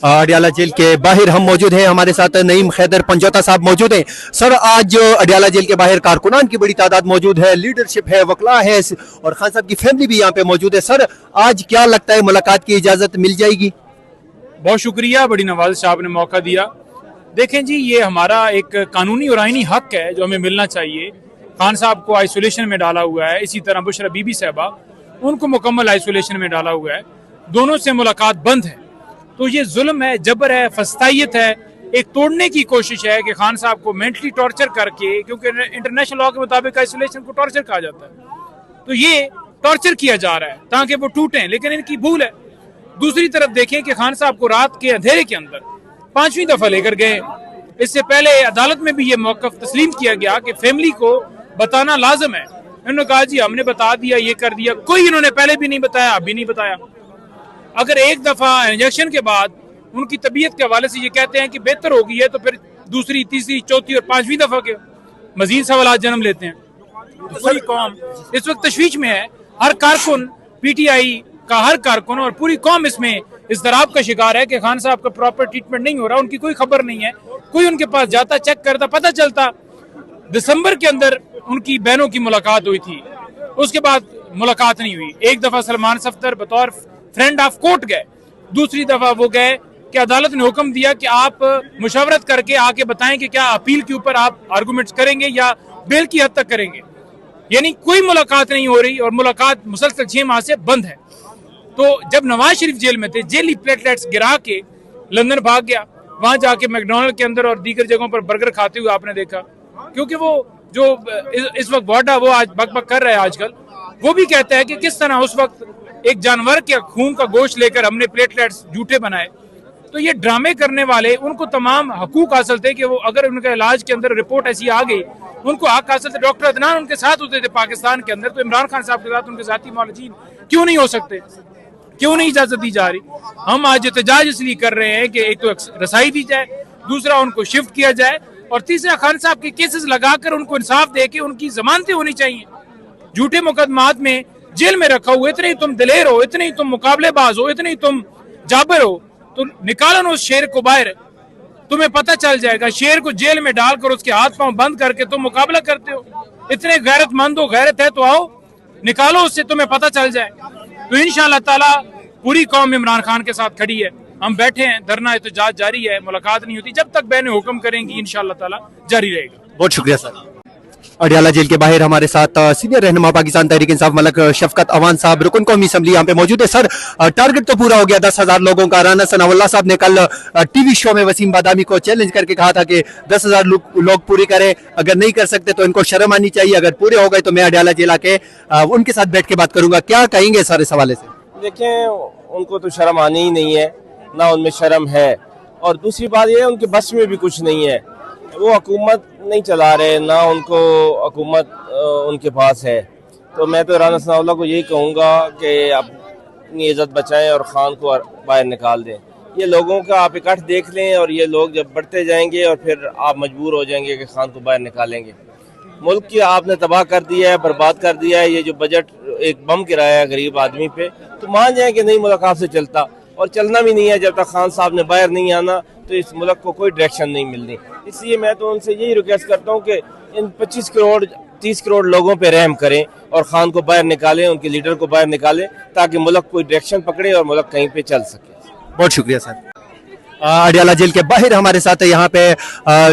Adiala jail के बाहर हम मौजूद हैं। हमारे साथ नईम खैदर पंजोता साहब मौजूद हैं। सर, आज अडियाला जेल के बाहर कारकुनान की बड़ी तादाद मौजूद है, लीडरशिप है, वकला है और खान साहब की फैमिली भी यहाँ पे मौजूद है। सर, आज क्या लगता है मुलाकात की इजाजत मिल जाएगी? बहुत शुक्रिया, बड़ी नवाज साहब ने मौका दिया। देखें जी, ये हमारा एक कानूनी और आईनी हक है जो हमें मिलना चाहिए। खान साहब को आइसोलेशन में डाला हुआ है, इसी तरह बुशरा बीबी साहबा उनको मुकम्मल आइसोलेशन में डाला हुआ है। दोनों से मुलाकात बंद है, तो ये जुल्म है, जबर है, फस्तायत है, एक तोड़ने की कोशिश है कि खान साहब को मेंटली टॉर्चर करके, क्योंकि इंटरनेशनल लॉ के मुताबिक आइसोलेशन को टॉर्चर कहा जाता है, तो ये टॉर्चर किया जा रहा है ताकि वो टूटें, लेकिन इनकी भूल है। दूसरी तरफ देखें कि खान साहब को रात के अंधेरे के अंदर 5वीं दफा लेकर गए। इससे पहले अदालत में भी ये मौकफ तस्लीम किया गया कि फैमिली को बताना लाजम है। इन्होंने कहा जी हमने बता दिया, ये कर दिया, कोई इन्होंने पहले भी नहीं बताया, अभी नहीं बताया। अगर एक दफा इंजेक्शन के बाद उनकी तबीयत के हवाले से ये कहते हैं कि बेहतर हो गई है, तो फिर दूसरी, तीसरी, चौथी और 5वीं दफा के मजीद सवाल जन्म लेते हैं। तो पूरी कौम इस वक्त तशवीश में है। हर कारकुन, पीटीआई का हर कारकुन और पूरी कौम इसमें इज़्तिराब का शिकार है कि खान साहब का प्रॉपर ट्रीटमेंट नहीं हो रहा। उनकी कोई खबर नहीं है, कोई उनके पास जाता, चेक करता, पता चलता। दिसंबर के अंदर उनकी बहनों की मुलाकात हुई थी, उसके बाद मुलाकात नहीं हुई। एक दफा सलमान सफ्दर बतौर फ्रेंड ऑफ कोर्ट गए, दूसरी दफा वो गए कि अदालत ने हुक्म दिया कि आप मुशावरत करके आके बताएं कि क्या अपील के ऊपर आप आर्गूमेंट्स करेंगे या बेल की हद तक करेंगे। यानी कोई मुलाकात नहीं हो रही और मुलाकात मुसलसल 6 माह से बंद है। तो जब नवाज शरीफ जेल में थे, जेली प्लेटलेट्स गिरा के लंदन भाग गया, वहां जाके मैकडोनल्ड के अंदर और दीगर जगहों पर बर्गर खाते हुए आपने देखा, क्योंकि वो जो इस वक्त वाडा वो आज बकबक कर रहा है आजकल, वो भी कहता है कि किस तरह उस वक्त एक जानवर के खून का गोश्त लेकर हमने प्लेटलेट्स झूठे बनाए। तो ये ड्रामे करने वाले, उनको तमाम हकूक हासिल थे कि वो अगर उनका इलाज के अंदर रिपोर्ट ऐसी आ गई, उनको हक हासिल थे। डॉक्टर अदनान उनके साथ होते थे पाकिस्तान के अंदर, तो इमरान खान साहब के साथ उनके साथी मौलजीन क्यों नहीं हो सकते? क्यों नहीं इजाजत दी जा रही? हम आज एहतजाज इसलिए कर रहे हैं कि एक तो रसाई दी जाए, दूसरा उनको शिफ्ट किया जाए, और तीसरा खान साहब के केसेस लगाकर उनको इंसाफ दे के उनकी जमानतें होनी चाहिए। झूठे मुकदमात में जेल में रखा हुआ, इतने ही तुम दिलेर हो, इतने ही तुम मुकाबलेबाज हो, इतने ही तुम जाबर हो, तो निकालो उस शेर को बाहर, तुम्हें पता चल जाएगा। शेर को जेल में डालकर उसके हाथ पांव बंद करके तुम मुकाबला करते हो। इतने गैरतमंद हो, गैरत है तो आओ निकालो उससे, तुम्हें पता चल जाए। तो इंशाअल्लाह ताला पूरी कौम इमरान खान के साथ खड़ी है। हम बैठे हैं, धरना एहतजाज जारी है, मुलाकात नहीं होती। जब तक बहनें हुक्म करेंगी इंशाअल्लाह ताला जारी रहेगा। बहुत शुक्रिया सर। अडियाला जेल के बाहर हमारे साथ सीनियर रहनुमा पाकिस्तान तहरीक इंसाफ मलक शफकत अवान साहब, रुकन कौमी असम्बली यहाँ पे मौजूद है। सर, टारगेट तो पूरा हो गया 10,000 लोगों का। राना सनाउल्लाह साहब ने कल टीवी शो में वसीम बादामी को चैलेंज करके कहा था कि 10,000 लोग पूरे करें, अगर नहीं कर सकते तो इनको शर्म आनी चाहिए, अगर पूरे हो गए तो मैं अडियाला जेल आके उनके साथ बैठ के बात करूंगा। क्या कहेंगे सर इस हवाले से? देखें, उनको तो शर्म आनी ही नहीं है, ना उनमें शर्म है, और दूसरी बात यह है उनके बस में भी कुछ नहीं है। वो हुकूमत नहीं चला रहे, ना उनको हुकूमत उनके पास है। तो मैं तो राना सनाउल्लाह को यही कहूँगा कि अपनी इज़्ज़त बचाएं और ख़ान को बाहर निकाल दें। ये लोगों का आप इकट्ठ देख लें, और ये लोग जब बढ़ते जाएंगे और फिर आप मजबूर हो जाएंगे कि ख़ान को बाहर निकालेंगे। मुल्क की आपने तबाह कर दिया है, बर्बाद कर दिया है। ये जो बजट एक बम गिराया है गरीब आदमी पे, तो मान जाए कि नहीं मुल्क आपसे चलता, और चलना भी नहीं है। जब तक खान साहब ने बाहर नहीं आना तो इस मुल्क को कोई डायरेक्शन नहीं मिलनी। इसलिए मैं तो उनसे यही रिक्वेस्ट करता हूँ कि इन 25 करोड़ 30 करोड़ लोगों पे रहम करें और खान को बाहर निकालें, उनके लीडर को बाहर निकालें, ताकि मुल्क कोई डायरेक्शन पकड़े और मुल्क कहीं पे चल सके। बहुत शुक्रिया सर। अडियाला जेल के बाहर हमारे साथ यहाँ पे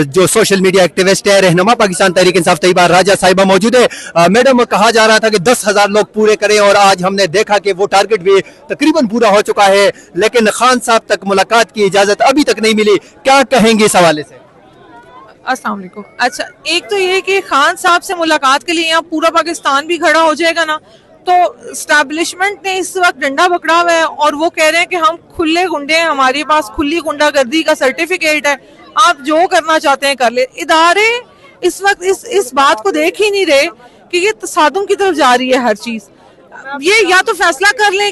जो सोशल मीडिया एक्टिविस्ट है, रहनुमा पाकिस्तान तहरीक इंसाफ तैयबा राजा साहिबा मौजूद है। मैडम, कहा जा रहा था कि 10,000 लोग पूरे करें, और आज हमने देखा कि वो टारगेट भी तकरीबन पूरा हो चुका है, लेकिन खान साहब तक मुलाकात की इजाजत अभी तक नहीं मिली। क्या कहेंगे इस हवाले से? अस्सलाम वालेकुम। अच्छा, एक तो ये कि खान साहब से मुलाकात के लिए यहाँ पूरा पाकिस्तान भी खड़ा हो जाएगा ना, तो स्टैब्लिशमेंट ने इस वक्त डंडा पकड़ा हुआ है और वो कह रहे हैं कि हम खुले गुंडे हैं, हमारे पास खुली गुंडागर्दी का सर्टिफिकेट है, आप जो करना चाहते हैं कर ले। इदारे इस वक्त इस बात को देख ही नहीं रहे कि ये तसादुम की तरफ जा रही है हर चीज। ये या तो फैसला कर लें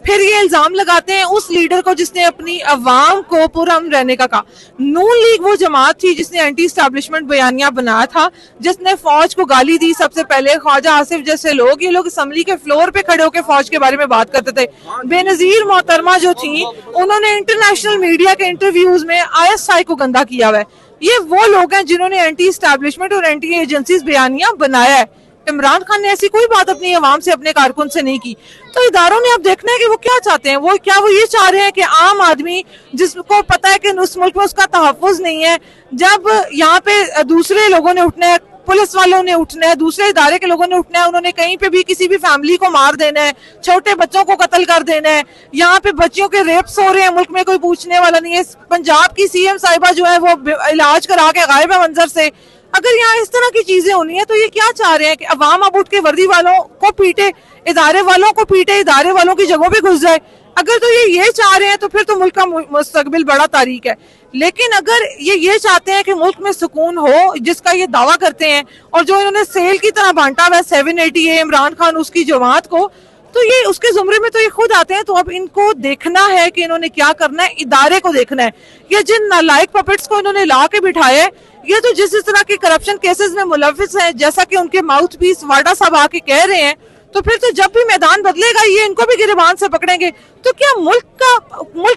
फिर ये इल्जाम लगाते हैं उस लीडर को जिसने अपनी अवाम को पुरअमन रहने का कहा। नून लीग वो जमात थी जिसने एंटी एस्टैब्लिशमेंट बयानिया बनाया था, जिसने फौज को गाली दी। सबसे पहले ख्वाजा आसिफ जैसे लोग, ये लोग असम्बली के फ्लोर पे खड़े होकर फौज के बारे में बात करते थे। बेनजीर मोहतरमा जो थी, उन्होंने इंटरनेशनल मीडिया के इंटरव्यूज में ISI को गंदा किया हुआ है। ये वो लोग हैं जिन्होंने एंटी एस्टैब्लिशमेंट और एंटी एजेंसीज बयानिया बनाया है। इमरान खान ने ऐसी कोई बात अपनी आवाम से, अपने कारकुन से नहीं की। तो इदारों ने अब देखना है कि वो क्या चाहते हैं। वो ये चाह रहे हैं कि आम आदमी जिसको पता है कि उस मुल्क में उसका तहफ़्फ़ुज़ नहीं है, जब यहाँ पे दूसरे लोगों ने उठना है, पुलिस वालों ने उठना है, दूसरे इदारे के लोगों ने उठना है, उन्होंने कहीं पे भी किसी भी फैमिली को मार देना है, छोटे बच्चों को कत्ल कर देना है, यहाँ पे बच्चियों के रेप्स हो रहे हैं, मुल्क में कोई पूछने वाला नहीं है। पंजाब की CM साहिबा जो है वो इलाज करा के गायब है मंजर से। अगर यहाँ इस तरह की चीजें होनी है तो ये क्या चाह रहे हैं कि अवाम अब उठ के वर्दी वालों को पीटे, इदारे वालों को पीटे, इदारे वालों की जगहों पे घुस जाए? अगर तो ये चाह रहे हैं तो फिर तो मुल्क का मुस्तकबिल बड़ा तारीक है। लेकिन अगर ये चाहते हैं कि मुल्क में सुकून हो, जिसका ये दावा करते हैं और जो इन्होंने सेल की तरह बांटा हुआ है 780 इमरान खान उसकी जमात को, तो ये उसके जुमरे में तो ये खुद आते हैं। तो अब इनको देखना है कि इन्होंने क्या करना है, इदारे को देखना है। ये जिन नालायक पपेट्स को इन्होंने ला के बिठाया है, ये तो जिस तरह के करप्शन केसेस में मुलविस हैं, जैसा कि उनके माउथ पीस वाडा साहब आके कह रहे हैं, तो फिर तो जब भी मैदान बदलेगा ये इनको भी गिरबान से पकड़ेंगे। तो क्या मुल्क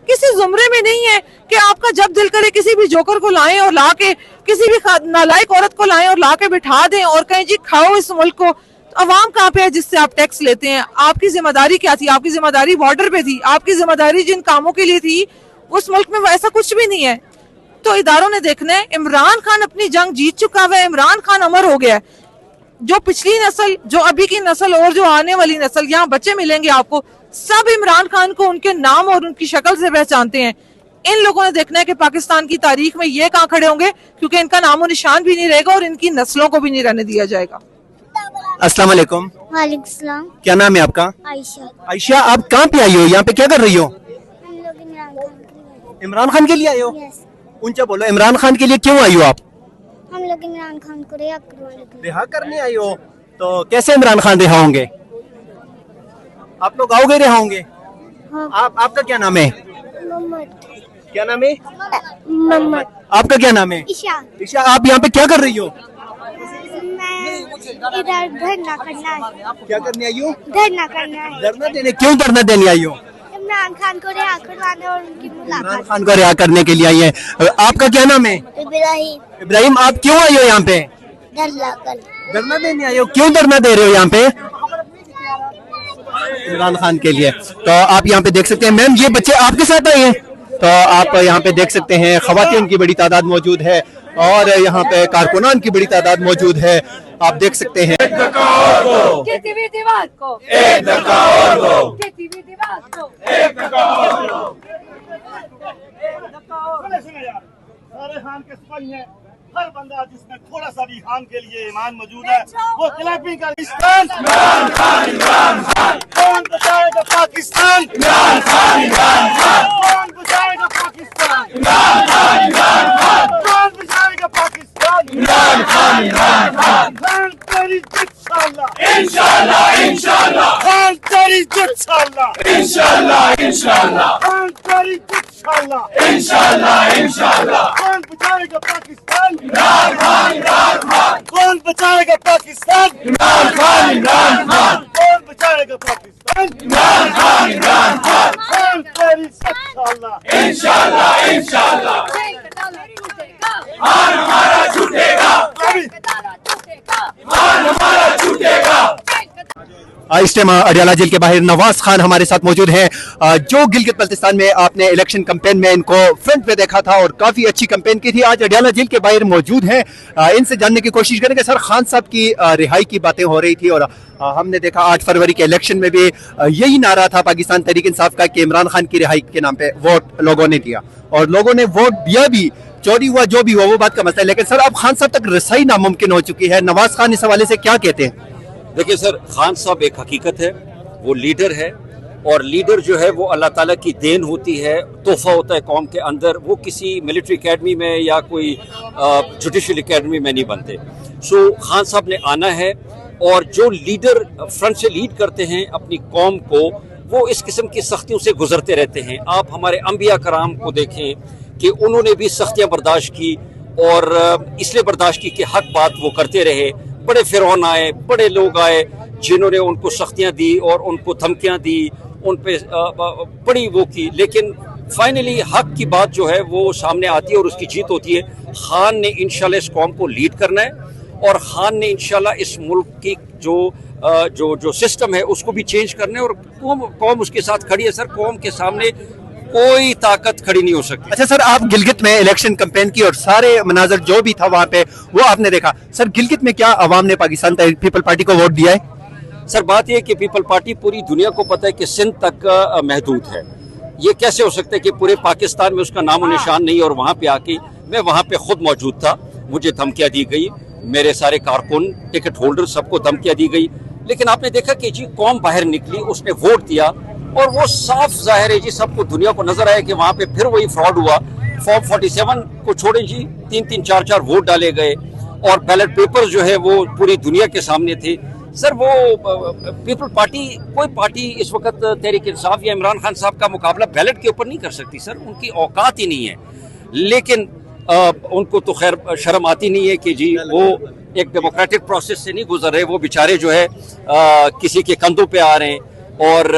किसी जुमरे में नहीं है कि आपका जब दिल करे किसी भी जोकर को लाएं और ला के, किसी भी नालायक औरत को लाएं और ला के बिठा दें और कहें जी खाओ इस मुल्क को? अवाम कहाँ पे है जिससे आप टैक्स लेते हैं? आपकी जिम्मेदारी क्या थी? आपकी जिम्मेदारी बॉर्डर पे थी। आपकी जिम्मेदारी जिन कामों के लिए थी उस मुल्क में ऐसा कुछ भी नहीं है। तो इदारों ने देखना है। इमरान खान अपनी जंग जीत चुका है, इमरान खान अमर हो गया है। जो पिछली नस्ल, जो अभी की नस्ल और जो आने वाली नस्ल, यहाँ बच्चे मिलेंगे आपको, सब इमरान खान को उनके नाम और उनकी शक्ल से पहचानते हैं। इन लोगों ने देखना है कि पाकिस्तान की तारीख में ये कहाँ खड़े होंगे, क्योंकि इनका नामो निशान भी नहीं रहेगा और इनकी नस्लों को भी नहीं रहने दिया जाएगा। अस्सलाम वालेकुम। वालेकुम सलाम। क्या नाम है आपका? आयशा। आयशा, आप कहाँ पे आई हो? यहाँ पे क्या कर रही हो? हम लोग इमरान खान के लिए आए हो? यस। ऊंचा बोलो, इमरान खान के लिए क्यों आई हो आप? हम लोग इमरान खान को रिहा करवाने के लिए। रिहा करने आई हो? तो कैसे इमरान खान रिहा होंगे? आप लोग आओगे, रिहा होंगे? हाँ। आपका क्या नाम है? मोहम्मद। क्या नाम है? मोहम्मद। आपका क्या नाम है? ईशा। ईशा, आप यहाँ पे क्या कर रही हो? मैं इधर धरना करना है। क्या करने आई हो? धरना करना है। धरना देने? क्यों धरना देने आई हो? इमरान खान को रिहा करवाने और उनकी इमरान मुलाकात। खान को रिहा करने के लिए आई है। आपका क्या नाम है? इब्राहिम। इब्राहिम, आप क्यों आई हो यहाँ पे? धरना देने आई हो? क्यों धरना दे रहे हो यहाँ पे? इमरान खान के लिए। तो आप यहाँ पे देख सकते हैं, मैम ये बच्चे आपके साथ आए हैं। तो आप यहाँ पे देख सकते हैं खवातीन की बड़ी तादाद मौजूद है और यहाँ पे कारकुनान की बड़ी तादाद मौजूद है। आप देख सकते हैं। सारे खान के सिपाही हैं। हर बंदा जिसमें थोड़ा सा भी खान के लिए ईमान मौजूद है वो क्लैपिंग का पाकिस्तान। कौन बचाएगा पाकिस्तान? कौन बचाएगा पाकिस्तान? कौन बचाएगा पाकिस्तान? खान तेरी जित इंशाल्लाह, खान तेरी जित इंशाल्लाह, खान तेरी जित इंशाल्लाह। कौन बचाएगा पाकिस्तान? कौन बचाएगा पाकिस्तान? कौन बचाएगा पाकिस्तान? खान तेरी इंशाल्लाह। मान हमारा छूटेगा। इस टाइम अडियाला जेल के बाहर नवाज खान हमारे साथ मौजूद हैं, जो गिलगित बल्तिस्तान में आपने इलेक्शन कैंपेन में इनको फ्रंट पे देखा था और काफी अच्छी कैंपेन की थी। आज अडियाला जेल के बाहर मौजूद हैं। इनसे जानने की कोशिश करेंगे। सर, खान साहब की रिहाई की बातें हो रही थी और हमने देखा 8 फरवरी के इलेक्शन में भी यही नारा था पाकिस्तान तहरीक इंसाफ का कि इमरान खान की रिहाई के नाम पे वोट लोगों ने दिया और लोगों ने वोट दिया भी। चोरी हुआ जो भी हुआ वो बात का मसला है, लेकिन सर अब खान साहब तक रसाई नामुमकिन हो चुकी है। नवाज खान इस हवाले से क्या कहते हैं? देखिए सर, खान साहब एक हकीकत है, वो लीडर है और लीडर जो है वो अल्लाह ताला की देन होती है, तोहफा होता है कौम के अंदर। वो किसी मिलिट्री एकेडमी में या कोई जुडिशल एकेडमी में नहीं बनते। सो खान साहब ने आना है और जो लीडर फ्रंट से लीड करते हैं अपनी कौम को, वो इस किस्म की सख्तियों से गुजरते रहते हैं। आप हमारे अंबिया कराम को देखें कि उन्होंने भी सख्तियाँ बर्दाश्त की और इसलिए बर्दाश्त की कि हक बात वो करते रहे। बड़े फिरौन आए, बड़े लोग आए जिन्होंने उनको सख्तियाँ दी और उनको धमकियाँ दी, उन पे बड़ी वो की, लेकिन फाइनली हक की बात जो है वो सामने आती है और उसकी जीत होती है। खान ने इंशाल्लाह इस कौम को लीड करना है और खान ने इंशाल्लाह इस मुल्क की जो सिस्टम है उसको भी चेंज करना है और कौम उसके साथ खड़ी है। सर, कौम के सामने कोई ताकत खड़ी नहीं हो सकती। अच्छा सर, आप गिलगित में इलेक्शन कैंपेन की और सारे मनाजर जो भी था वहाँ पे वो आपने देखा। सर, गिलगित में क्या अवाम ने पाकिस्तान पीपल पार्टी को वोट दिया है? सर, बात यह कि पीपल पार्टी पूरी दुनिया को पता है कि सिंध तक महदूद है। ये कैसे हो सकता है कि पूरे पाकिस्तान में उसका नामो निशान नहीं, और वहाँ पे आके मैं वहाँ पे खुद मौजूद था, मुझे धमकियाँ दी गई, मेरे सारे कारकुन, टिकट होल्डर, सबको धमकियाँ दी गई। लेकिन आपने देखा कि जी कौम बाहर निकली, उसने वोट दिया और वो साफ जाहिर है जी, सबको दुनिया को नजर आया कि वहाँ पे फिर वही फ्रॉड हुआ। फॉर्म 47 को छोड़ें जी, 3-3, 4-4 वोट डाले गए और बैलेट पेपर्स जो है वो पूरी दुनिया के सामने थे। सर, वो पीपल पार्टी, कोई पार्टी इस वक्त तहरीक इंसाफ या इमरान खान साहब का मुकाबला बैलेट के ऊपर नहीं कर सकती। सर, उनकी औकात ही नहीं है। लेकिन उनको तो खैर शर्म आती नहीं है कि जी वो एक डेमोक्रेटिक प्रोसेस से नहीं गुजर रहे। वो बेचारे जो है किसी के कंधों पे आ रहे हैं और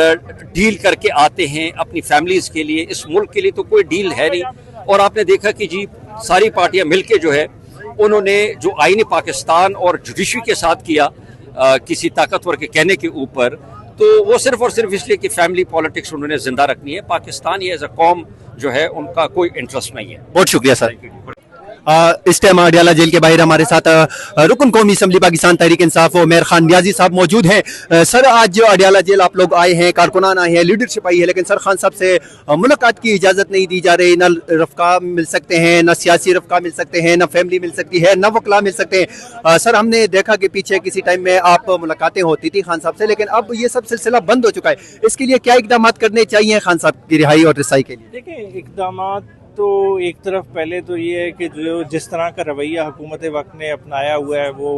डील करके आते हैं अपनी फैमिलीज के लिए। इस मुल्क के लिए तो कोई डील है नहीं। और आपने देखा कि जी सारी पार्टियां मिलके जो है उन्होंने जो आईनी पाकिस्तान और जुडिशरी के साथ किया किसी ताकतवर के कहने के ऊपर, तो वो सिर्फ और सिर्फ इसलिए कि फैमिली पॉलिटिक्स उन्होंने जिंदा रखनी है। पाकिस्तान ये एज अ कौम जो है उनका कोई इंटरेस्ट नहीं है। बहुत शुक्रिया सर। इस टाइम अडियाला जेल के बाहर हमारे साथ रुकन कौमी असम्बली पाकिस्तान तहरीक इंसाफ उमर खान नियाजी साहब मौजूद हैं। सर, आज जो अडियाला जेल आप लोग आए हैं, कारकुनान आए हैं, लीडरशिप आई है, लेकिन सर खान साहब से मुलाकात की इजाज़त नहीं दी जा रही। न रफ़का मिल सकते हैं, न सियासी रफ़का मिल सकते हैं, न फैमिली मिल सकती है, न वकला मिल सकते हैं। सर, हमने देखा कि पीछे किसी टाइम में आप मुलाकातें होती थी खान साहब से, लेकिन अब ये सब सिलसिला बंद हो चुका है। इसके लिए क्या इकदाम करने चाहिए खान साहब की रिहाई और रिसाई के लिए? देखिए, इकदाम तो एक तरफ पहले तो ये है कि जो जिस तरह का रवैया हुकूमत वक्त ने अपनाया हुआ है वो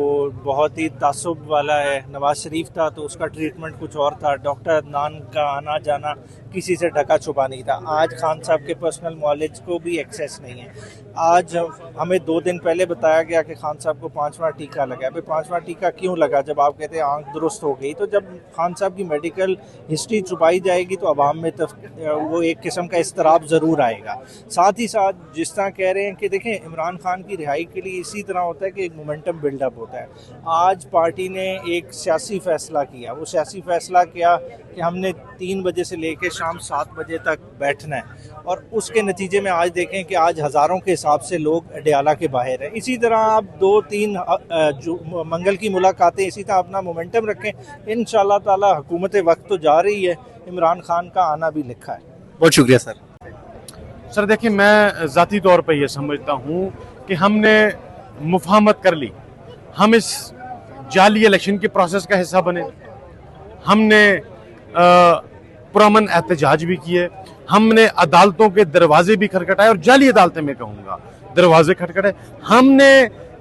बहुत ही तासुब वाला है। नवाज शरीफ था तो उसका ट्रीटमेंट कुछ और था, डॉक्टर अदनान का आना जाना किसी से ढका छुपा नहीं था। आज खान साहब के पर्सनल नॉलेज को भी एक्सेस नहीं है। आज हमें 2 दिन पहले बताया गया कि खान साहब को 5वां टीका लगा। भाई 5वां टीका क्यों लगा? जब आप कहते हैं आंख दुरुस्त हो गई, तो जब खान साहब की मेडिकल हिस्ट्री छुपाई जाएगी तो अवाम में वो एक किस्म का इस्तराब ज़रूर आएगा। साथ ही साथ जिस तरह कह रहे हैं कि देखें, इमरान खान की रिहाई के लिए इसी तरह होता है कि एक मोमेंटम बिल्डअप होता है। आज पार्टी ने एक सियासी फैसला किया। वो सियासी फैसला किया कि हमने 3 बजे से लेकर शाम 7 बजे तक बैठना है, और उसके नतीजे में आज देखें कि आज हज़ारों के हिसाब से लोग अडियाला के बाहर हैं। इसी तरह आप 2-3 जो मंगल की मुलाकातें इसी तरह अपना मोमेंटम रखें। इंशाअल्लाह ताला हुकूमत वक्त तो जा रही है, इमरान खान का आना भी लिखा है। बहुत शुक्रिया सर। सर, देखिए, मैं ज़ाती तौर पे ये समझता हूँ कि हमने मुफाहमत कर ली, हम इस जाली इलेक्शन के प्रोसेस का हिस्सा बने, हमने पुरअमन एहतजाज भी किए, हमने अदालतों के दरवाजे भी खटखटाए, और जाली अदालतें मैं कहूँगा दरवाजे खटखटाए। हमने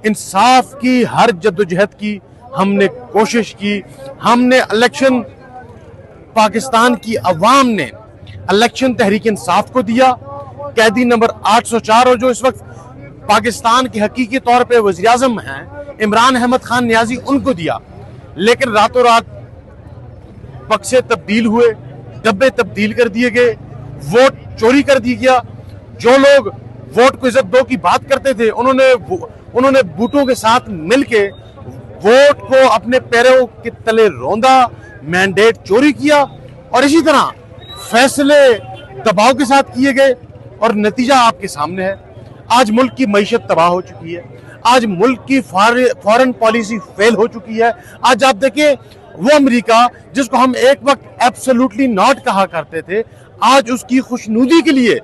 इंसाफ की हर जद्दोजहद की, हमने कोशिश की, हमने इलेक्शन, पाकिस्तान की अवाम ने इलेक्शन तहरीक इंसाफ को दिया, कैदी नंबर 804, और जो इस वक्त पाकिस्तान के हकीकी तौर पे वज़ीर आज़म हैं इमरान अहमद खान नियाजी, उनको दिया। लेकिन रातों रात बक्से तब्दील हुए, डब्बे तब्दील कर दिए गए, वोट चोरी कर दिया गया। जो लोग वोट को इज्जत दो की बात करते थे, उन्होंने बूटों के साथ मिलके वोट को अपने पैरों के तले रौंदा, मैंडेट चोरी किया, और इसी तरह फैसले दबाव के साथ किए गए, और नतीजा आपके सामने है। आज मुल्क की मईशत तबाह हो चुकी है, आज मुल्क की फॉरेन पॉलिसी फेल हो चुकी है। आज आप देखिए, वो अमेरिका जिसको हम एक वक्त एब्सोल्युटली नॉट कहा करते थे, आज उसकी खुशनुदी के लिए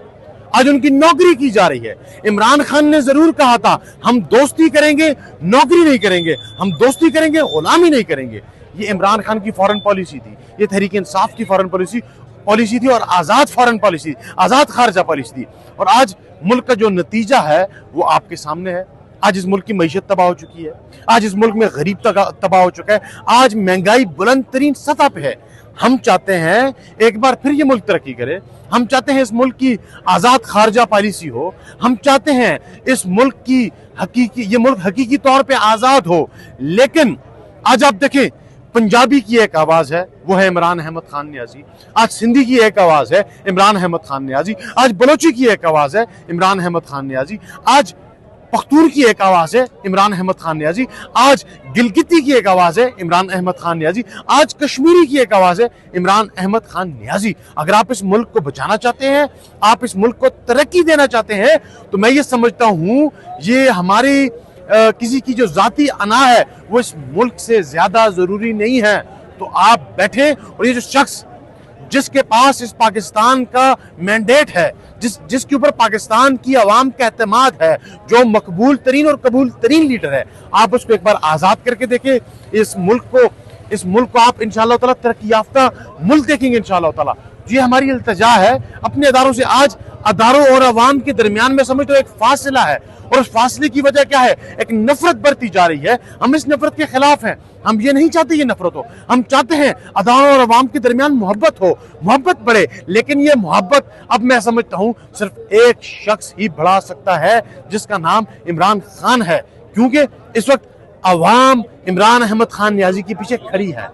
आज उनकी नौकरी की जा रही है। इमरान खान ने जरूर कहा था हम दोस्ती करेंगे, नौकरी नहीं करेंगे, हम दोस्ती करेंगे, गुलामी नहीं करेंगे। ये इमरान खान की फॉरेन पॉलिसी थी, ये तहरीक इंसाफ की फॉरेन पॉलिसी थी, और आज़ाद फॉरेन पॉलिसी, आज़ाद खारजा पॉलिसी थी। और आज मुल्क का जो नतीजा है वो आपके सामने है। आज इस मुल्क की मईशत तबाह हो चुकी है, आज इस मुल्क में गरीब तबाह हो चुका है, आज महंगाई बुलंद तरीन सतह पे है। हम चाहते हैं एक बार फिर ये मुल्क तरक्की करे, हम चाहते हैं इस मुल्क की आजाद खारजा पॉलिसी हो, हम चाहते हैं इस मुल्क की ये मुल्क हकीकी तौर पे आजाद हो। लेकिन आज आप देखें, पंजाबी की एक आवाज है, वो है इमरान अहमद खान नियाजी। आज सिंधी की एक आवाज है, इमरान अहमद खान नियाजी। आज बलोची की एक आवाज है, इमरान अहमद खान नियाजी। आज पख्तून की एक आवाज है, इमरान अहमद खान नियाजी। आज गिलगिती की एक आवाज है, इमरान अहमद खान नियाजी। आज कश्मीरी की एक आवाज है, इमरान अहमद खान नियाजी। अगर आप इस मुल्क को बचाना चाहते हैं, आप इस मुल्क को तरक्की देना चाहते हैं, तो मैं ये समझता हूं ये हमारी किसी की जो जाती अना है वो इस मुल्क से ज्यादा जरूरी नहीं है। तो आप बैठे और ये जो शख्स जिसके पास इस पाकिस्तान का मैंडेट है, जिसके ऊपर पाकिस्तान की आवाम का एतमाद है, जो मकबूल तरीन और कबूल तरीन लीडर है, आप उसको एक बार आजाद करके देखें। इस मुल्क को आप इंशाअल्लाह ताला तरक्की याफ्ता मुल्क देखेंगे इंशाअल्लाह ताला। ये हमारी इल्तिजा है अपने अदारों से। आज अदारों और अवाम के दरमियान में समझ तो एक फासला है, और उस फासले की वजह क्या है? एक नफरत बढ़ती जा रही है। हम इस नफरत के खिलाफ हैं। हम ये नहीं चाहते ये नफरत हो, हम चाहते हैं अदारों और अवाम के दरमियान मोहब्बत हो, मोहब्बत बढ़े। लेकिन ये मोहब्बत अब मैं समझता हूं सिर्फ एक शख्स ही बढ़ा सकता है, जिसका नाम इमरान खान है। क्योंकि इस वक्त अवाम इमरान अहमद खान नियाजी के पीछे खड़ी है।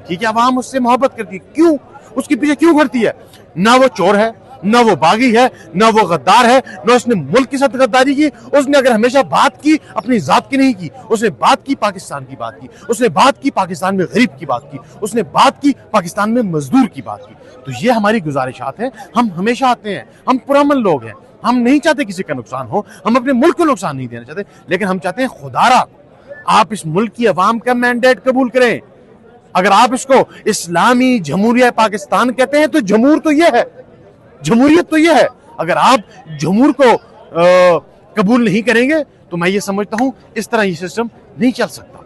ठीक है, अवाम उससे मोहब्बत करती है। क्यों? उसके पीछे क्यों खड़ती है? ना वो चोर है, ना वो बागी है, ना वो गद्दार है, ना उसने मुल्क के साथ गद्दारी की। उसने अगर हमेशा बात की अपनी जात की नहीं की, उसने बात की पाकिस्तान की बात की, उसने बात की पाकिस्तान में गरीब की बात की, उसने बात की पाकिस्तान में मजदूर की बात की। तो ये हमारी गुजारिशात है। हम हमेशा आते हैं, हम पुरअमन लोग हैं, हम नहीं चाहते किसी का नुकसान हो, हम अपने मुल्क को नुकसान नहीं देना चाहते, लेकिन हम चाहते हैं खुदारा आप इस मुल्क की अवाम का मैंडेट कबूल करें। अगर आप इसको इस्लामी जमहूरिया पाकिस्तान कहते हैं तो जमहूर तो ये है, जमहूरियत तो ये है। अगर आप जमहूर को कबूल नहीं करेंगे तो मैं ये समझता हूं इस तरह ये सिस्टम नहीं चल सकता।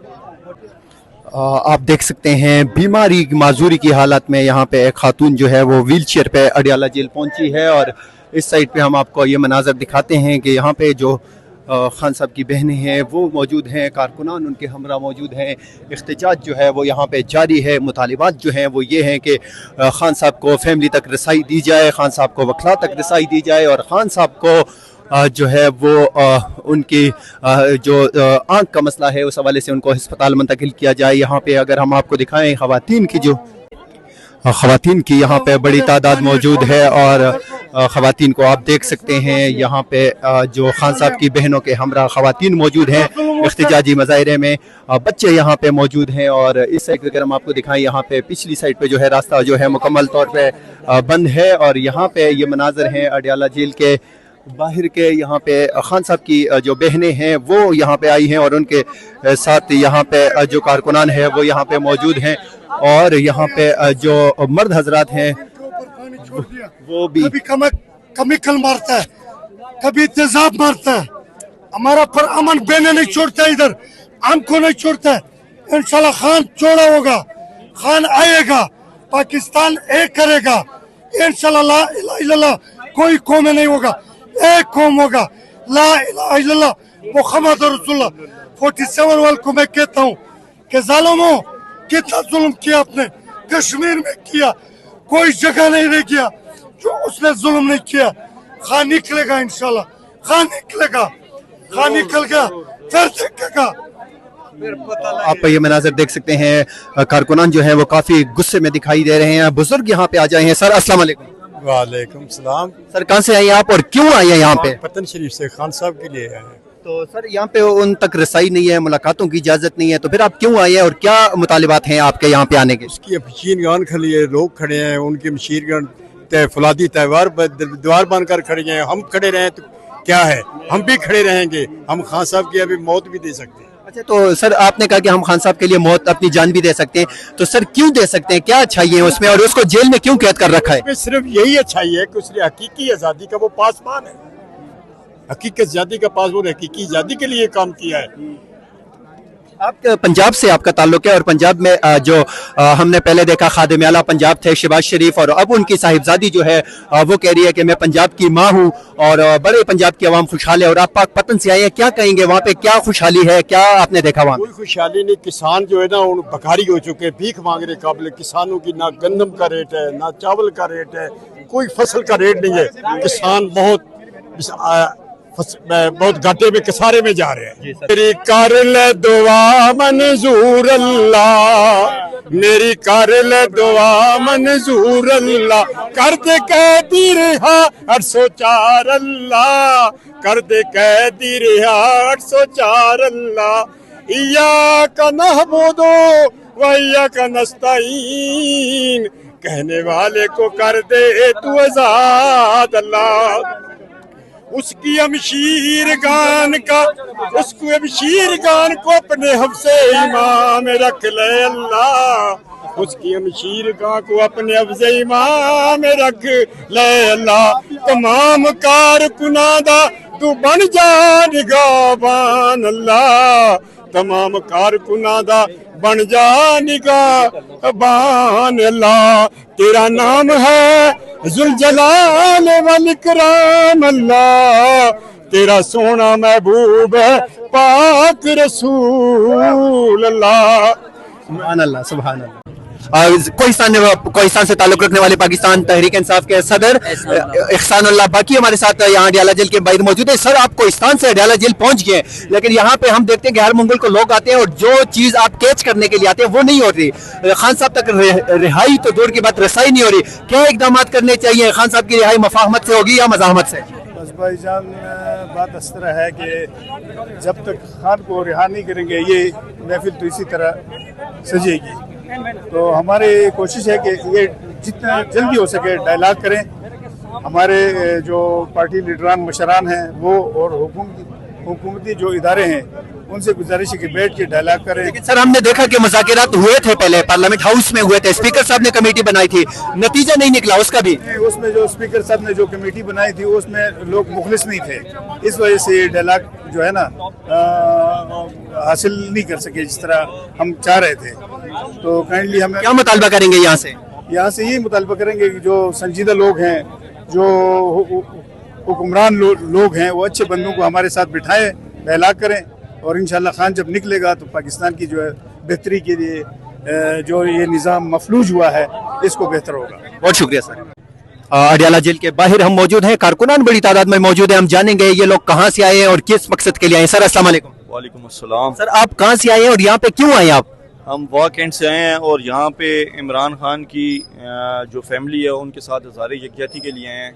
आप देख सकते हैं बीमारी माजूरी की हालत में यहाँ पे एक खातून जो है वो व्हील चेयर पे अडियाला जेल पहुंची है, और इस साइड पे हम आपको ये मनाजर दिखाते हैं कि यहाँ पे जो खान साहब की बहनें हैं वो मौजूद हैं, कारकुनान उनके हमरा मौजूद हैं। इख्तिजाज जो है वो यहाँ पे जारी है। मुतालिबात जो हैं वो ये हैं कि खान साहब को फैमिली तक रसाई दी जाए, खान साहब को वकला तक रसाई दी जाए, और खान साहब को जो है वो उनकी जो आँख का मसला है उस हवाले से उनको अस्पताल मुंतकिल किया जाए। यहाँ पे अगर हम आपको दिखाएं ख़वातीन की यहाँ पे बड़ी तादाद मौजूद है, और ख़वातीन को आप देख सकते हैं यहाँ पे जो खान साहब की बहनों के हमरा ख़वातीन मौजूद हैं इख्तिजाजी मज़ाहिरे में, बच्चे यहाँ पे मौजूद हैं। और इस साइड पे अगर हम आपको दिखाएं, यहाँ पे पिछली साइड पे जो है रास्ता जो है मुकम्मल तौर पे बंद है, और यहाँ पे ये मनाजर हैं अडियाला जेल के बाहर के। यहाँ पे खान साहब की जो बहनें हैं वो यहाँ पे आई हैं, और उनके साथ यहाँ पे जो कारकुनान है वो यहाँ पे मौजूद हैं, और यहाँ पे जो मर्द हजरात हैं वो भी कभी केमिकल मारता है, कभी तेजाब मारता है। हमारा पर अमन बहने नहीं छोड़ता, इधर हमको नहीं छोड़ता है। इंशाल्लाह खान छोड़ा होगा, खान आएगा, पाकिस्तान एक करेगा इंशाल्लाह। ला इलाहा इल्लल्लाह, कोई कौम नहीं होगा, एक कौम होगा। ला इलाहा इल्लल्लाह मुहम्मद रसूलुल्लाह। 47 वाल को मैं कहता हूँ कि जालिमों कितना जुल्म किया आपने, कश्मीर में किया, कोई जगह नहीं रह गया जो उसने जुल्म नहीं किया। खान निकलेगा इंशाल्लाह, खान निकलेगा, खान निकल गया फिर देखेगा। आप ये मनाजर देख सकते हैं, कारकुनान जो है वो काफी गुस्से में दिखाई दे रहे हैं। बुजुर्ग यहाँ पे आ जाए हैं। सर अस्सलाम वालेकुम। वालेकुम सलाम। सर कहाँ से आए हैं आप और क्यों आए हैं यहाँ पे? पतन शरीफ से खान साहब के लिए आए हैं। तो सर यहाँ पे उन तक रसाई नहीं है, मुलाकातों की इजाजत नहीं है, तो फिर आप क्यों आए हैं और क्या मुतालिबात हैं आपके यहाँ पे आने के? उसकी मशीन गन खड़ी है, लोग खड़े हैं, उनकी मशीन गन फुलादी त्यौहार द्वार बनकर खड़े हैं। हम खड़े रहे तो क्या है, हम भी खड़े रहेंगे। हम खान साहब की अभी मौत भी दे सकते हैं। अच्छा, तो सर आपने कहा कि हम खान साहब के लिए मौत अपनी जान भी दे सकते हैं, तो सर क्यों दे सकते हैं? क्या अच्छाई है उसमें और उसको जेल में क्यों कैद कर रखा है? सिर्फ यही अच्छाई है कि उसने हकीकी आज़ादी का वो पासबान है, हकीकत आज़ादी का पासपोर्ट, हकीकी आज़ादी के लिए काम किया है। आप पंजाब से आपका ताल्लुक है और पंजाब में जो हमने पहले देखा खादिम आला पंजाब थे शहबाज शरीफ, और अब उनकी साहिबजादी जो है वो कह रही है कि मैं पंजाब की माँ हूँ और बड़े पंजाब की आवाम खुशहाल है, और आप पाक पतन से आए हैं, क्या कहेंगे वहाँ पे क्या खुशहाली है, क्या आपने देखा वहाँ? कोई खुशहाली नहीं। किसान जो है ना उन भखारी हो चुके हैं, भीख मांगने काबिल। किसानों की ना गंदम का रेट है ना चावल का रेट है, कोई फसल का रेट नहीं है। किसान बहुत घाटे में किसारे में जा रहे हैं। मेरी कर ले दुआ मंजूर अल्लाह, मेरी कर ले दुआ मंजूर अल्लाह, कर दे कैदी रिहा 804 अल्लाह, कर दे कैदी रिहा 804 अल्लाह। इय्याका नअबुदु व इय्याका नस्तईन, कहने वाले को कर दे तू आजाद अल्लाह। उसकी अमशीर गान का, उसको अमशीर गान को अपने हफ्से इमाम रख ले अल्लाह, उसकी अमशीर गान को अपने हफ्से इमाम रख ले अल्लाह। तमाम कारकुनादा तू बन जा निगाहबान अल्लाह, तमाम कारकुनादा बन जा निगाहबान अल्लाह। तेरा नाम है जुल जलाल वल इकराम अल्लाह, तेरा सोना महबूब है पाक रसूल अल्लाह। सुभान अल्लाह, सुभान अल्लाह। कोहिस्तान से ताल्लुक रखने वाले पाकिस्तान तहरीक इंसाफ के सदर इहसानुल्लाह बाकी हमारे साथ यहाँ अडियाला जेल के बाहर मौजूद है। सर, आप कोहिस्तान से अडियाला जेल पहुंच गए, लेकिन यहाँ पे हम देखते हैं कि हर मंगल को लोग आते हैं और जो चीज आप कैच करने के लिए आते हैं वो नहीं हो रही। खान साहब तक रिहाई तो दूर की बात, रसाई नहीं हो रही। क्या इकदाम करने चाहिए? खान साहब की रिहाई मफाहमत से होगी या मजाहमत से? बस भाईजान, बात इस तरह है कि जब तक खान को रिहा नहीं करेंगे ये महफिल तो इसी तरह सजेगी। तो हमारी कोशिश है कि ये जितना जल्दी हो सके डायलॉग करें। हमारे जो पार्टी लीडरान मशरान हैं वो और हुकूमती जो इदारे हैं उनसे गुजारिश है कि बैठ के डायलॉग करें। लेकिन सर, हमने देखा कि मुज़ाकरात हुए थे, पहले पार्लियामेंट हाउस में हुए थे, स्पीकर साहब ने कमेटी बनाई थी, नतीजा नहीं निकला उसका भी। उसमें जो स्पीकर साहब ने जो कमेटी बनाई थी उसमें लोग मुखलिस नहीं थे, इस वजह से डायलॉग जो है ना हासिल नहीं कर सके जिस तरह हम चाह रहे थे। तो काइंडली हमें क्या मुतालबा करेंगे यहाँ से यही मुतालबा करेंगे कि जो संजीदा लोग हैं, जो हुक्मरान लोग हैं, वो अच्छे बंदों को हमारे साथ बिठाएं, डायलॉग करें, और इंशाल्लाह खान जब निकलेगा तो पाकिस्तान की जो है बेहतरी के लिए जो ये निज़ाम मफलूज हुआ है इसको बेहतर होगा। बहुत शुक्रिया सर। अडियाला जेल के बाहर हम मौजूद हैं, कारकुनान बड़ी तादाद में मौजूद है। हम जानेंगे ये लोग कहाँ से आए हैं और किस मकसद के लिए आए हैं। सर, अस्सलाम वालेकुम। वालेकुम अस्सलाम। सर, आप कहाँ से आए हैं और यहाँ पे क्यों आए आप? हम वाक एंड से आए हैं और यहाँ पे इमरान खान की जो फैमिली है उनके साथ इज़हार यकजहती के लिए आए हैं।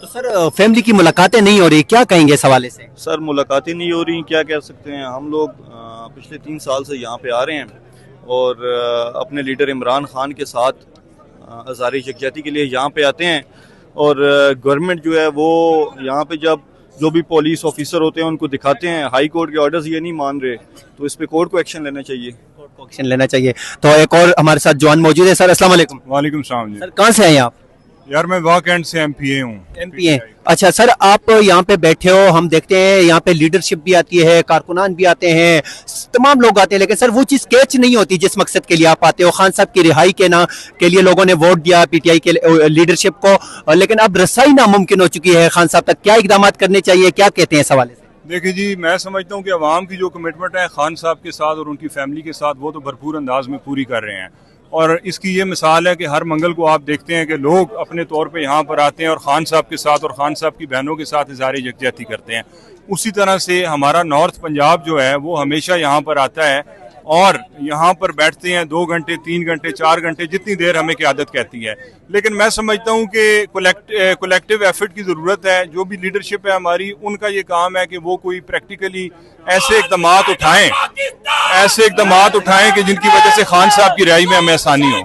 तो सर, फैमिली की मुलाकातें नहीं हो रही, क्या कहेंगे इस हवाले से? सर, मुलाकातें नहीं हो रही, क्या कह सकते हैं। हम लोग पिछले 3 साल से यहाँ पे आ रहे हैं और अपने लीडर इमरान खान के साथ इज़हार यकजहती के लिए यहाँ पे आते हैं। और गवर्नमेंट जो है वो यहाँ पे जब जो भी पुलिस ऑफिसर होते हैं उनको दिखाते हैं हाई कोर्ट के ऑर्डर्स ये नहीं मान रहे, तो इस पे कोर्ट को एक्शन लेना चाहिए। कोर्ट को एक्शन लेना चाहिए। तो एक और हमारे साथ जवान मौजूद है। सर, अस्सलाम वालेकुम। वालेकुम सलाम जी। सर, कहाँ से आए आप? यार, मैं वाक एंड से MPA हूँ। MPA, अच्छा सर, आप यहाँ पे बैठे हो, हम देखते हैं यहाँ पे लीडरशिप भी आती है, कारकुनान भी आते हैं, तमाम लोग आते हैं, लेकिन सर वो चीज़ कैच नहीं होती जिस मकसद के लिए आप आते हो। खान साहब की रिहाई के लिए लोगों ने वोट दिया PTI के लीडरशिप को, लेकिन अब रसाई नामुमकिन हो चुकी है खान साहब तक। क्या इकदाम करने चाहिए, क्या कहते हैं इस हवाले से? देखिए जी, मैं समझता हूँ कि अवाम की जो कमिटमेंट है खान साहब के साथ और उनकी फैमिली के साथ वो तो भरपूर अंदाज में पूरी कर रहे हैं। और इसकी ये मिसाल है कि हर मंगल को आप देखते हैं कि लोग अपने तौर पे यहाँ पर आते हैं और खान साहब के साथ और खान साहब की बहनों के साथ इज़हार यकजहती करते हैं। उसी तरह से हमारा नॉर्थ पंजाब जो है वो हमेशा यहाँ पर आता है और यहाँ पर बैठते हैं 2 घंटे 3 घंटे 4 घंटे, जितनी देर हमें क़यादत कहती है। लेकिन मैं समझता हूँ कि कलेक्टिव एफर्ट की ज़रूरत है। जो भी लीडरशिप है हमारी, उनका ये काम है कि वो कोई प्रैक्टिकली ऐसे इक़दाम उठाएं कि जिनकी वजह से खान साहब की रिहाई में हमें आसानी हो।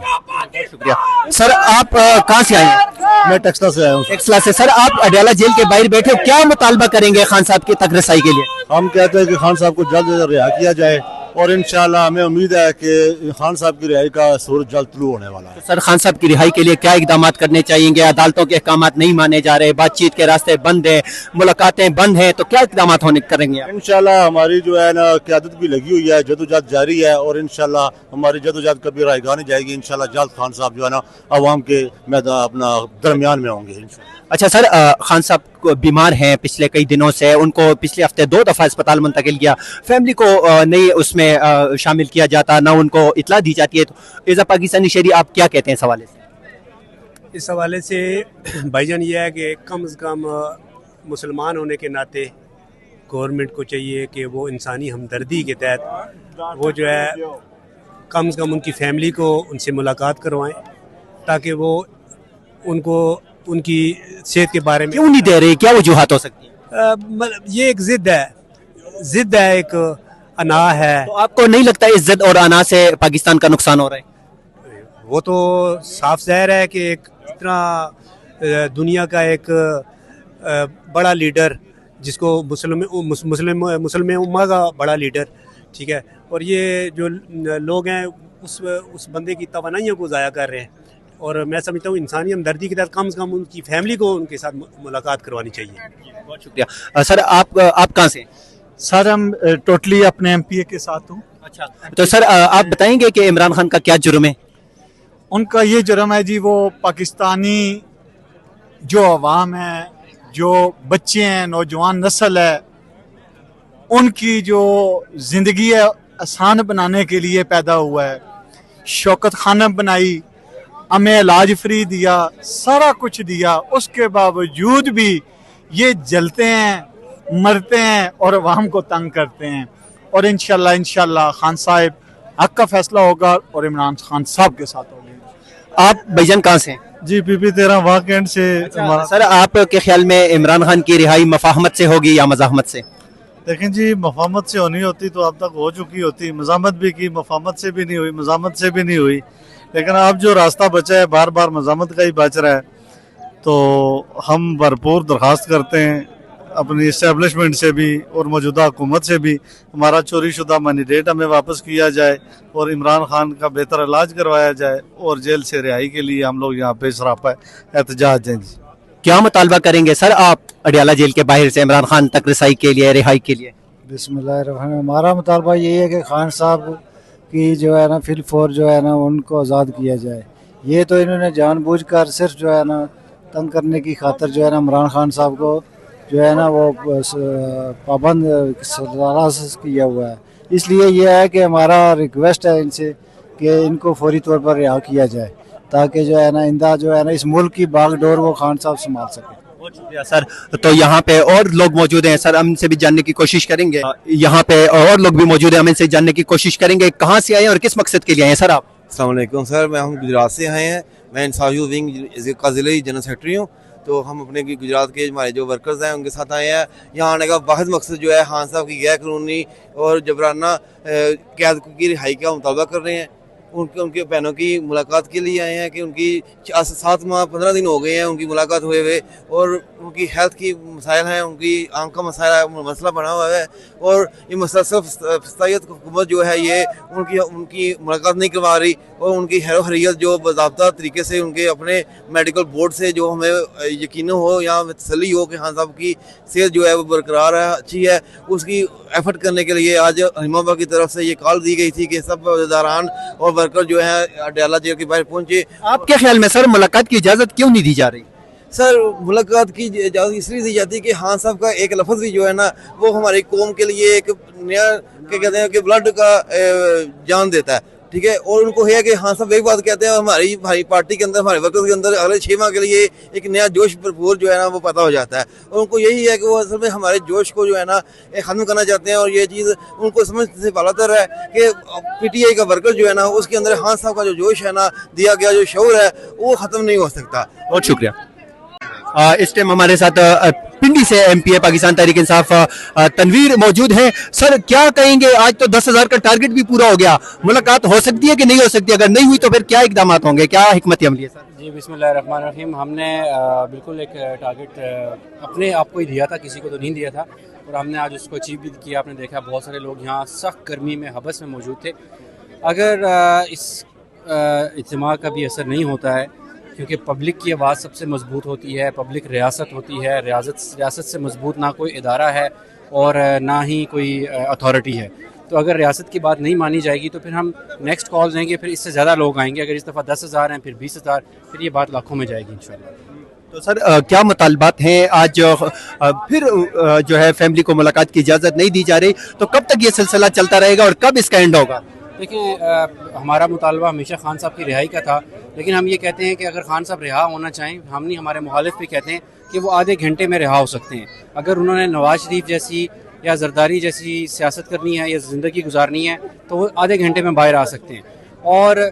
शुक्रिया। सर, आप कहाँ से आए हैं? मैं टेक्सला से आया हूँ। टेक्सला से। सर, आप अडियाला जेल के बाहर बैठे हो, क्या मुतालबा करेंगे खान साहब की तक रसाई के लिए? हम कहते हैं कि खान साहब को जल्द से जल्द रिहा किया जाए और इंशाल्लाह हमें उम्मीद है कि खान साहब की रिहाई का सूरज जल्द तुलू होने वाला है। सर खान साहब की रिहाई के लिए क्या इकदाम करने चाहिए? अदालतों के अहकाम नहीं माने जा रहे, बातचीत के रास्ते बंद है, मुलाकातें बंद हैं, तो क्या इकदाम करेंगे आप? इंशाल्लाह हमारी जो है ना क़यादत भी लगी हुई है, जदोजहद जारी है और इंशाल्लाह हमारी जदोजहद कभी रायगा नहीं जाएगी। इंशाल्लाह जल्द खान साहब जो है ना अवाम के मैदान अपना दरमियान में होंगे। अच्छा सर, खान साहब बीमार हैं पिछले कई दिनों से, उनको पिछले हफ्ते 2 दफ़ा अस्पताल मुंतकिल किया, फैमिली को नहीं उसमें शामिल किया जाता, ना उनको इतला दी जाती है, तो एज अ पाकिस्तानी शहरी आप क्या कहते हैं इस हवाले से? इस हवाले से भाईजान ये है कि कम से कम मुसलमान होने के नाते गवर्नमेंट को चाहिए कि वो इंसानी हमदर्दी के तहत वो जो है कम से कम उनकी फैमिली को उनसे मुलाकात करवाएं, ताकि वो उनको उनकी सेहत के बारे में क्यों नहीं दे रहे, क्या वजूहात हो सकती है? ये एक जिद है, एक अना है। तो आपको नहीं लगता इस जिद और अना से पाकिस्तान का नुकसान हो रहा है? वो तो साफ ज़ाहिर है कि एक इतना दुनिया का एक बड़ा लीडर, जिसको मुस्लिम उम्मा का बड़ा लीडर, ठीक है, और ये जो लोग हैं उस बंदे की तवानाइयों को ज़ाया कर रहे हैं, और मैं समझता हूँ इंसानी हमदर्दी के तहत कम से कम उनकी फैमिली को उनके साथ मुलाकात करवानी चाहिए। बहुत शुक्रिया। सर आप कहाँ से? सर हम टोटली अपने MPA के साथ हूँ। अच्छा, तो सर आप बताएंगे कि इमरान खान का क्या जुर्म है? उनका ये जुर्म है जी, वो पाकिस्तानी जो अवाम है, जो बच्चे हैं, नौजवान नस्ल है, उनकी जो ज़िंदगी है आसान बनाने के लिए पैदा हुआ है। शौकत खाना बनाई, हमें इलाज फ्री दिया, सारा कुछ दिया, उसके बावजूद भी ये जलते हैं, मरते हैं और अवाम को तंग करते हैं। और इंशाल्लाह खान साहब हक का फैसला होगा और इमरान खान साहब के साथ होगा। आप भाईजान कहाँ से? जी PP 13 वाकैंड से। सर आपके ख्याल में इमरान खान की रिहाई मफाहमत से होगी या मज़ाहमत से? देखें जी, मफाहमत से होनी होती तो अब तक हो चुकी होती, मज़ाहमत भी की, मफाहमत से भी नहीं हुई, मज़ाहमत से भी नहीं हुई, लेकिन अब जो रास्ता बचा है बार बार मज़ाहमत का ही बच रहा है, तो हम भरपूर दरख्वास्त करते हैं अपनी इस्टेब्लिशमेंट से भी और मौजूदा हुकूमत से भी, हमारा चोरी शुदा मैंडेट हमें वापस किया जाए और इमरान खान का बेहतर इलाज करवाया जाए और जेल से रिहाई के लिए हम लोग यहाँ पे सरापा एहतजाज हैं। क्या मुतालबा करेंगे सर आप अडियाला जेल के बाहर से इमरान खान तक रसाई के लिए, रिहाई के लिए? बिस्मिल्लाहिर्रहमानिर्रहीम। हमारा मुतालबा यही है कि खान साहब की जो है ना फिलफौर जो है ना उनको आज़ाद किया जाए। ये तो इन्होंने जानबूझकर सिर्फ जो है ना तंग करने की खातर जो है ना इमरान खान साहब को जो है ना वो पाबंद किया हुआ है। इसलिए यह है कि हमारा रिक्वेस्ट है इनसे कि इनको फौरी तौर पर रिहा किया जाए, ताकि जो है ना इंदा जो है ना इस मुल्क की बागडोर वो खान साहब संभाल सके। बहुत शुक्रिया सर। तो यहाँ पे और लोग मौजूद हैं सर, हम इनसे भी जानने की कोशिश करेंगे। यहाँ पे और लोग भी मौजूद हैं, हम इनसे जानने की कोशिश करेंगे कहाँ से आए हैं और किस मकसद के लिए आए हैं सर आप? अस्सलाम वालेकुम सर, मैं हम गुजरात से आए हैं, मैं इंसाफ विंग का ज़िले जनरल सेक्रेटरी हूँ। तो हम अपने गुजरात के हमारे जो वर्कर्स हैं उनके साथ आए हैं। यहाँ आने का वाहिद मकसद जो है खान साहब की गैर कानूनी और जबराना कैद की रिहाई का मुतालबा कर रहे हैं। उनके बहनों की मुलाकात के लिए आए हैं कि उनकी 7 माह 15 दिन हो गए हैं उनकी मुलाकात हुए हुए, और उनकी हेल्थ की मसाइल हैं, उनकी आंख का मसला बना हुआ है, और ये मसला सिर्फ सत्तायत हुकूमत जो है ये उनकी मुलाकात नहीं करवा रही, और उनकी हैरियत जो बाज़ाब्ता तरीके से उनके अपने मेडिकल बोर्ड से जो हमें यकीन हो या तसल्ली हो कि खान साहब की सेहत जो है वो बरकरार है, अच्छी है, उसकी एफर्ट करने के लिए आज हिमाबा की तरफ से ये कॉल दी गई थी कि सब अहदेदारान और वर्कर जो है अडियाला जेल के बाहर पहुंचे। आपके ख्याल में सर मुलाकात की इजाज़त क्यों नहीं दी जा रही? सर मुलाकात की इजाज़त इसलिए दी जाती है कि खान साहब का एक लफ्ज़ भी जो है ना वो हमारी कौम के लिए एक नया क्या कहते हैं कि ब्लड का जान देता है, ठीक है। और उनको है कि हाँ सब एक बात कहते हैं, हमारी पार्टी के अंदर, हमारे वर्कर्स के अंदर अगले 6 माह के लिए एक नया जोश भरपूर जो है ना वो पैदा हो जाता है, और उनको यही है कि वो असल में हमारे जोश को जो है ना ख़त्म करना चाहते हैं। और ये चीज़ उनको समझ से बालातर है कि PTI का वर्कर जो है ना उसके अंदर खान साहब का जो जोश है ना, दिया गया जो शऊर है वो ख़त्म नहीं हो सकता। बहुत शुक्रिया। इस टाइम हमारे साथ पिंडी से एमपी पाकिस्तान तहरीक इंसाफ तनवीर मौजूद है। सर क्या कहेंगे, आज तो 10,000 का टारगेट भी पूरा हो गया, मुलाकात हो सकती है कि नहीं हो सकती? अगर नहीं हुई तो फिर क्या इकदाम होंगे, क्या हिकमत अमली है सर? जी बिस्मिल्लाहिर्रहमानिर्रहीम। हमने बिल्कुल एक टारगेट अपने आप को ही दिया था, किसी को तो नहीं दिया था, और हमने आज उसको अचीव भी किया। आपने देखा बहुत सारे लोग यहाँ सख्त गर्मी में हबस में मौजूद थे। अगर इस इज्तिमा का भी असर नहीं होता है, क्योंकि पब्लिक की आवाज़ सबसे मजबूत होती है, पब्लिक रियासत होती है, रियासत से मजबूत ना कोई इदारा है और ना ही कोई अथॉरिटी है। तो अगर रियासत की बात नहीं मानी जाएगी तो फिर हम नेक्स्ट कॉल देंगे, फिर इससे ज़्यादा लोग आएंगे। अगर इस दफ़ा 10,000 हैं, फिर 20,000, फिर ये बात लाखों में जाएगी इंशाल्लाह। तो सर क्या मुतालबात हैं? आज फिर जो है फैमिली को मुलाकात की इजाज़त नहीं दी जा रही, तो कब तक ये सिलसिला चलता रहेगा और कब इसका एंड होगा? देखिए, हमारा मुतालबा हमेशा खान साहब की रिहाई का था, लेकिन हम ये कहते हैं कि अगर खान साहब रिहा होना चाहें, हम नहीं, हमारे मुखालिफ भी कहते हैं कि वो आधे घंटे में रिहा हो सकते हैं। अगर उन्होंने नवाज शरीफ जैसी या जरदारी जैसी सियासत करनी है या ज़िंदगी गुजारनी है तो वो आधे घंटे में बाहर आ सकते हैं, और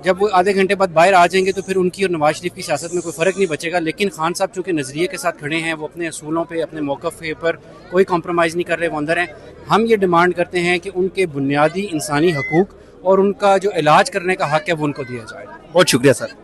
जब वो आधे घंटे बाद बाहर आ जाएंगे तो फिर उनकी और नवाज शरीफ की सियासत में कोई फ़र्क नहीं बचेगा। लेकिन खान साहब चूँकि नज़रिए के साथ खड़े हैं, वो अपने असूलों पे, अपने मौक़िफ़ के ऊपर कोई कॉम्प्रोमाइज़ नहीं कर रहे, वो अंदर हैं। हम ये डिमांड करते हैं कि उनके बुनियादी इंसानी हकूक़ और उनका जो इलाज करने का हक़ है वो उनको दिया जाए। बहुत शुक्रिया सर।